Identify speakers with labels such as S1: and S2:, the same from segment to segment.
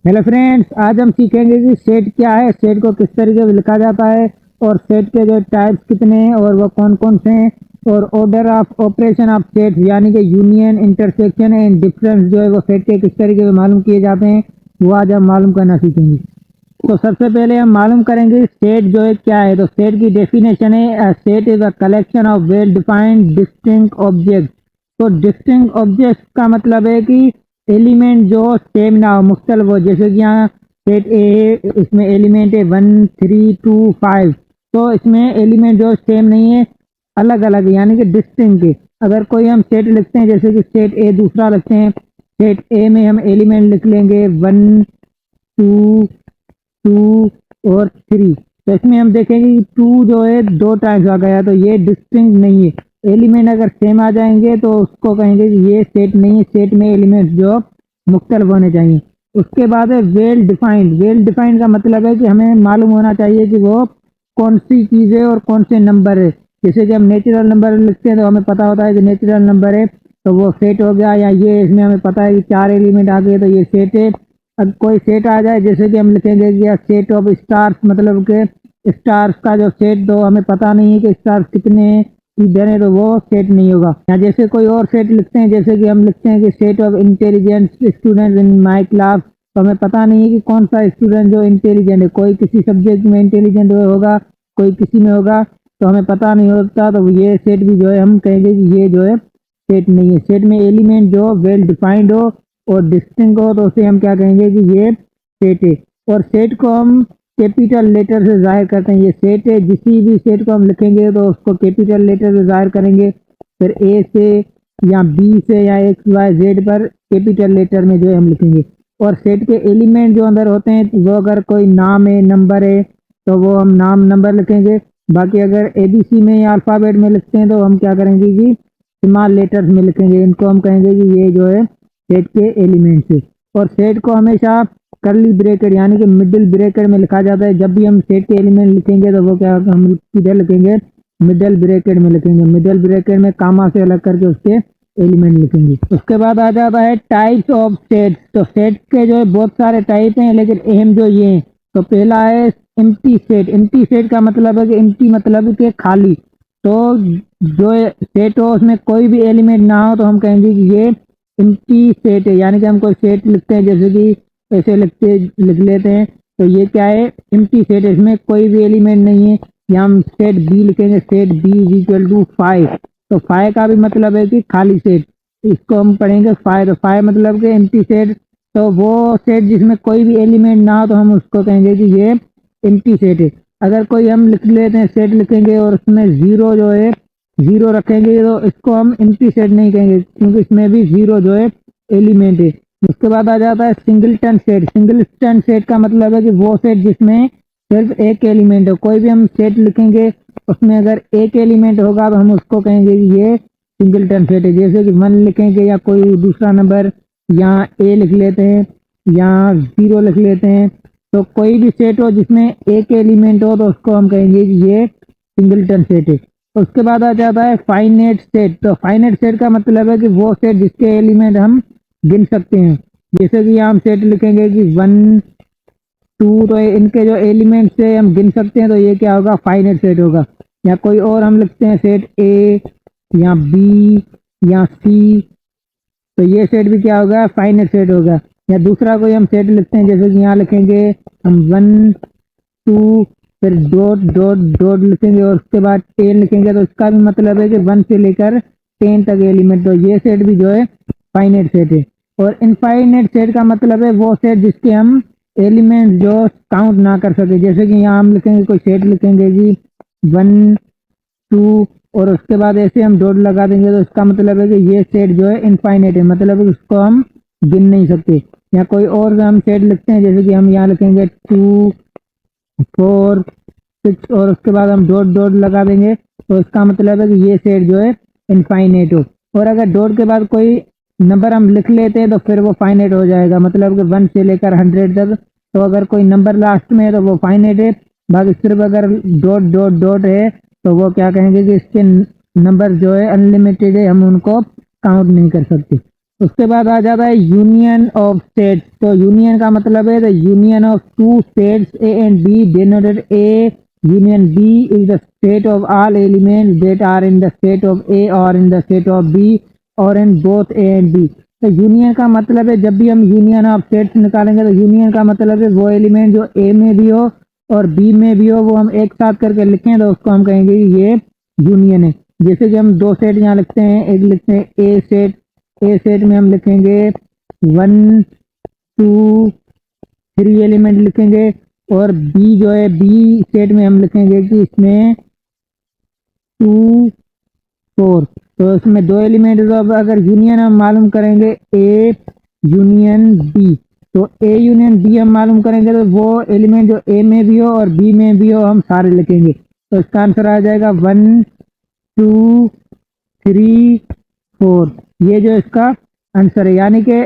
S1: Hello friends, आज हम सीखेंगे कि सेट क्या है, सेट को किस तरीके से लिखा जाता है और सेट के जो टाइप्स कितने हैं और वो कौन कौन से हैं और order of operation of set यानी कि यूनियन, इंटरसेक्शन एंड डिफरेंस जो है वो सेट के किस तरीके से मालूम किए जाते हैं वो आज हम मालूम करना सीखेंगे। तो सबसे पहले हम मालूम करेंगे सेट जो है क्या है। तो सेट की डेफिनेशन है, set is a collection of well defined distinct object. तो डिस्टिंक्ट ऑब्जेक्ट का मतलब है कि एलिमेंट जो सेम ना हो, मुख्तलिफ हो। जैसे कि यहाँ सेट ए है, इसमें एलिमेंट है 1 3 2 5। तो इसमें एलिमेंट जो सेम नहीं है, अलग अलग है यानी कि डिस्टिंक्ट है। अगर कोई हम सेट लिखते हैं जैसे कि सेट ए दूसरा लिखते हैं, सेट ए में हम एलिमेंट लिख लेंगे 1 2 2 और 3। तो इसमें हम देखेंगे कि 2 जो है 2 टाइम्स आ गया, तो ये डिस्टिंक्ट नहीं है। एलिमेंट अगर सेम आ जाएंगे तो उसको कहेंगे कि ये सेट नहीं है, सेट में एलिमेंट जो मुख्तलिफ होने चाहिए। उसके बाद है वेल डिफाइंड। वेल डिफाइंड का मतलब है कि हमें मालूम होना चाहिए कि वो कौन सी चीज़ है और कौन से नंबर है। जैसे कि हम नेचुरल नंबर लिखते हैं तो हमें पता होता है कि नेचुरल नंबर है तो वो सेट हो गया, या ये इसमें हमें पता है कि 4 एलिमेंट आ गए तो ये सेट है। अब कोई सेट आ जाए जैसे कि हम लिखेंगे कि सेट ऑफ स्टार्स, मतलब के स्टार्स का जो सेट, तो हमें पता नहीं है कि स्टार्स कितने हैं, इधर है, तो वो सेट नहीं होगा। या जैसे कोई और सेट लिखते हैं जैसे कि हम लिखते हैं कि set of intelligent students in my class. तो हमें पता नहीं है कि कौन सा स्टूडेंट जो इंटेलिजेंट है, कोई किसी सब्जेक्ट में इंटेलिजेंट होगा, कोई किसी में होगा, तो हमें पता नहीं होता। तो ये सेट भी जो है हम कहेंगे कि ये जो है सेट नहीं है। सेट में एलिमेंट जो वेल डिफाइंड हो और डिस्टिंक्ट हो तो उसे हम क्या कहेंगे कि ये सेट है। और सेट को हम कैपिटल लेटर से जाहिर करते हैं, ये सेट है। किसी भी सेट को हम लिखेंगे तो उसको कैपिटल लेटर से जाहिर करेंगे, फिर ए से या बी से या एक्स वाई जेड पर कैपिटल लेटर में जो है हम लिखेंगे। और सेट के एलिमेंट जो अंदर होते हैं वो अगर कोई नाम है, नंबर है, तो वो हम नाम नंबर लिखेंगे। बाकी अगर एबीसी में या अल्फ़ाबेट में लिखते हैं तो हम क्या करेंगे कि स्मॉल लेटर्स में लिखेंगे। इनको हम कहेंगे कि ये जो है सेट के एलिमेंट्स है। और सेट को हमेशा करली ब्रैकेट यानी कि मिडिल ब्रैकेट में लिखा जाता है। जब भी हम सेट के एलिमेंट लिखेंगे तो वो क्या हम किधर लिखेंगे, मिडिल ब्रैकेट में लिखेंगे। मिडिल ब्रैकेट में कामा से अलग करके उसके एलिमेंट लिखेंगे। उसके बाद आ जाता है टाइप्स ऑफ सेट। तो सेट के जो है बहुत सारे टाइप हैं, लेकिन अहम जो ये हैं, तो पहला है एम्प्टी सेट। एम्प्टी सेट का मतलब है कि एम्प्टी मतलब कि खाली। तो जो सेट हो उसमें कोई भी एलिमेंट ना हो तो हम कहेंगे कि ये एम्प्टी सेट है। यानी कि हम कोई सेट लिखते हैं जैसे कि ऐसे लिख लेते हैं, तो ये क्या है, एम्प्टी सेट है, इसमें कोई भी एलिमेंट नहीं है। या हम सेट बी लिखेंगे, set B is equal to 5। तो 5 का भी मतलब है कि खाली सेट, इसको हम पढ़ेंगे 5। तो 5 मतलब कि एम्प्टी सेट। तो वो सेट जिसमें कोई भी एलिमेंट ना हो तो हम उसको कहेंगे कि ये एम्प्टी सेट है। अगर कोई हम लिख लेते हैं सेट लिखेंगे और उसमें जीरो जो है जीरो रखेंगे तो इसको हम एम्प्टी सेट नहीं कहेंगे, क्योंकि इसमें भी जीरो जो है एलिमेंट है। उसके बाद आ जाता है सिंगलटन सेट। सिंगलटन सेट का मतलब है कि वो सेट जिसमें सिर्फ एक एलिमेंट हो। कोई भी हम सेट लिखेंगे उसमें अगर एक एलिमेंट होगा तो हम उसको कहेंगे कि ये सिंगलटन सेट है। जैसे कि 1 लिखेंगे या कोई दूसरा नंबर, या ए लिख लेते हैं या 0 लिख लेते हैं। तो कोई भी सेट हो जिसमें एक एलिमेंट हो तो उसको हम कहेंगे कि ये सिंगलटन सेट है। उसके बाद आ जाता है फाइनाइट सेट। तो फाइनाइट सेट का मतलब है कि वो सेट जिसके एलिमेंट हम गिन सकते हैं। जैसे कि हम सेट लिखेंगे कि 1 2, तो इनके जो एलिमेंट से हम गिन सकते हैं तो ये क्या होगा, फाइनाइट सेट होगा। या कोई और हम लिखते हैं सेट ए या बी या सी, तो ये सेट भी क्या होगा, फाइनाइट सेट होगा। या दूसरा कोई हम सेट लिखते हैं जैसे कि यहाँ लिखेंगे हम 1 2 फिर डॉट डॉट डॉट लिखेंगे और उसके बाद 10 लिखेंगे, तो इसका भी मतलब है कि 1 से लेकर 10 तक एलिमेंट। तो ये सेट भी जो है फाइनाइट सेट है। और इनफाइनाइट सेट का मतलब है वो सेट जिसके हम एलिमेंट जो काउंट ना कर सके। जैसे कि यहाँ हम लिखेंगे, कोई सेट लिखेंगे कि 1 2 और उसके बाद ऐसे हम डॉट लगा देंगे, तो इसका मतलब है कि ये सेट जो है इनफाइनाइट है, मतलब है उसको हम गिन नहीं सकते। या कोई और हम सेट लिखते हैं जैसे कि हम यहाँ लिखेंगे 2 4 6 और उसके बाद हम डॉट डॉट लगा देंगे, तो इसका मतलब है कि ये सेट जो है इनफाइनाइट हो। और अगर डॉट के बाद कोई नंबर हम लिख लेते हैं तो फिर वो फाइनाइट हो जाएगा, मतलब कि 1 से लेकर 100 तक। तो अगर कोई नंबर लास्ट में है तो वो फाइनाइट है। बाकी सिर्फ अगर डॉट डॉट डॉट है तो वो क्या कहेंगे कि इसके नंबर जो है अनलिमिटेड है, हम उनको काउंट नहीं कर सकते। उसके बाद आ जाता है यूनियन ऑफ स्टेट्स। तो यूनियन का मतलब है the union of two states A and B denoted A union B is the state of all elements that are in the state of A or in the state of B or in both A and B. तो union का मतलब है जब भी हम union of states निकालेंगे तो union का मतलब है वो एलिमेंट जो ए में भी हो और बी में भी हो वो हम एक साथ करके लिखें तो उसको हम कहेंगे कि ये यूनियन है। जैसे कि हम दो सेट यहाँ लिखते हैं, एक लिखते हैं ए सेट, ए सेट में हम लिखेंगे 1 2 3 एलिमेंट लिखेंगे और बी जो है बी सेट में हम लिखेंगे कि इसमें 2 4। तो इसमें दो एलिमेंट तो अब अगर यूनियन हम मालूम करेंगे ए यूनियन बी, तो ए यूनियन बी हम मालूम करेंगे तो वो एलिमेंट जो ए में भी हो और बी में भी हो हम सारे लिखेंगे। तो इसका आंसर आ जाएगा 1 2 3 4। ये जो इसका आंसर है, यानी कि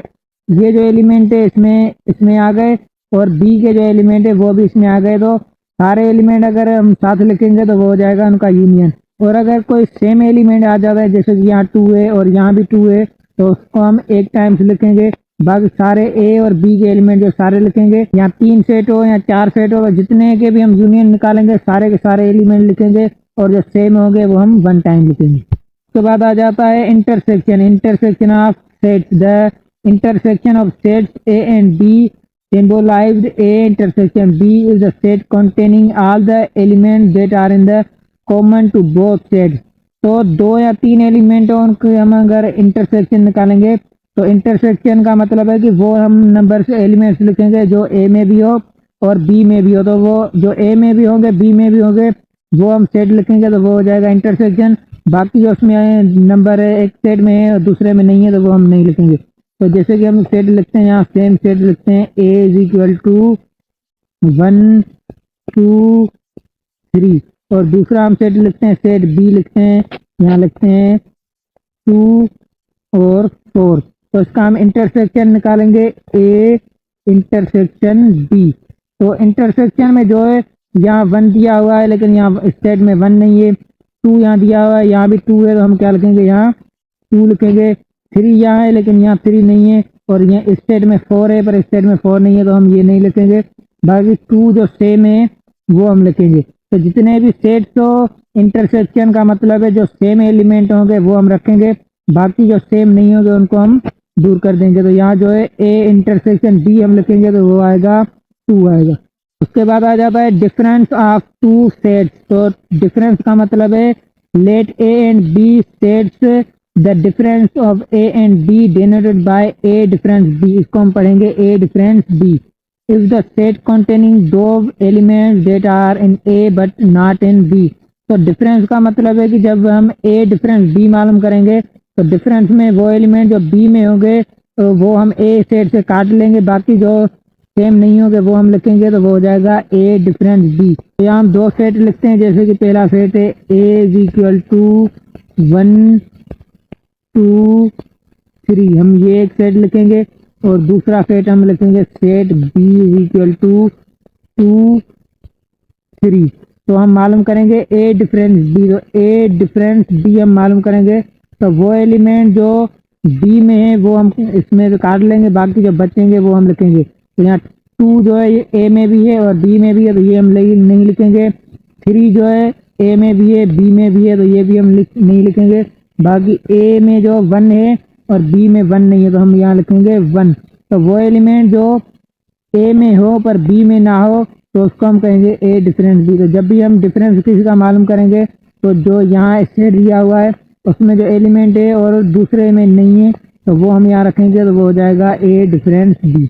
S1: ये जो एलिमेंट है इसमें आ गए और बी के जो एलिमेंट है वो भी इसमें आ गए। तो सारे एलिमेंट अगर हम साथ लिखेंगे तो वो हो जाएगा उनका यूनियन। और अगर कोई सेम एलिमेंट आ जाता है जैसे कि यहाँ 2 है और यहाँ भी 2 है तो उसको हम एक टाइम्स लिखेंगे, बाकी सारे ए और बी के एलिमेंट जो सारे लिखेंगे। यहाँ 3 सेट हो या 4 सेट हो, जितने के भी हम यूनियन निकालेंगे सारे के सारे एलिमेंट लिखेंगे और जो सेम होंगे वो हम 1 टाइम लिखेंगे। उसके बाद आ जाता है intersection. Intersection of sets, the intersection of sets A and B symbolized a intersection b is the set containing all the elements that are in the common to both sets। तो दो या तीन एलिमेंट हो उनके हम अगर intersection निकालेंगे तो इंटरसेक्शन का मतलब है कि वो हम नंबर से एलिमेंट्स लिखेंगे जो ए में भी हो और बी में भी हो। तो वो जो ए में भी होंगे बी में भी होंगे वो हम सेट लिखेंगे तो वो हो जाएगा इंटरसेक्शन। बाकी जो उसमें नंबर है एक सेट में है और दूसरे में नहीं है तो वो हम नहीं लिखेंगे। तो जैसे कि हम सेट लिखते हैं, यहाँ सेम सेट लिखते हैं ए इज इक्वल टू 1 2 3 और दूसरा हम सेट लिखते हैं सेट बी लिखते हैं, यहाँ लिखते हैं 2 और 4। तो इसका हम इंटरसेक्शन निकालेंगे ए इंटरसेक्शन बी। तो इंटरसेक्शन में जो है यहाँ 1 दिया हुआ है लेकिन यहाँ स्टेट में 1 नहीं है, 2 यहाँ दिया हुआ है, यहाँ भी 2 है तो हम क्या लिखेंगे यहाँ 2 लिखेंगे। 3 यहाँ है लेकिन यहाँ 3 नहीं है और यहाँ स्टेट में 4 है पर स्टेट में 4 नहीं है तो हम ये नहीं लिखेंगे। बाकी 2 जो सेम है वो हम लिखेंगे। तो जितने भी सेट्स हो इंटरसेक्शन का मतलब है जो सेम एलिमेंट होंगे वो हम रखेंगे, बाकी जो सेम नहीं होंगे उनको हम दूर कर देंगे। तो यहाँ जो है ए इंटरसेक्शन बी हम लिखेंगे तो वो आएगा 2 आएगा। उसके बाद आ जाता है डिफरेंस ऑफ टू सेट्स। तो डिफरेंस का मतलब है let A and B sets the difference of A and B denoted by A difference B. इसको हम पढ़ेंगे A difference B is the set containing those elements that are in A but not in B. तो difference का मतलब है कि जब हम ए डिफरेंस बी मालूम करेंगे तो डिफरेंस में वो एलिमेंट जो बी में होंगे तो वो हम ए सेट से काट लेंगे, बाकी जो सेम नहीं होंगे वो हम लिखेंगे तो वो हो जाएगा ए डिफरेंस बी। तो यहाँ हम दो सेट लिखते हैं, जैसे कि पहला सेट है ए इज इक्वल टू 1 2 3, हम ये एक सेट लिखेंगे और दूसरा सेट हम लिखेंगे set B is equal to 2 3। तो हम मालूम करेंगे ए डिफरेंस बी। तो ए डिफरेंस बी हम मालूम करेंगे तो वो एलिमेंट जो बी में है वो हम इसमें काट लेंगे, बाकी जो बचेंगे वो हम लिखेंगे। तो यहाँ 2 जो है ये ए में भी है और बी में भी है तो ये हम नहीं लिखेंगे। 3 जो है ए में भी है बी में भी है तो ये भी हम नहीं लिखेंगे। बाकी ए में जो 1 है और बी में 1 नहीं है तो हम यहाँ लिखेंगे 1। तो वो एलिमेंट जो ए में हो पर बी में ना हो तो उसको हम कहेंगे ए डिफरेंस बी। तो जब भी हम डिफरेंस किसी का मालूम करेंगे तो जो यहाँ सेट दिया हुआ है उसमें जो एलिमेंट है और दूसरे में नहीं है तो वो हम यहाँ रखेंगे तो वो हो जाएगा ए डिफरेंस बी।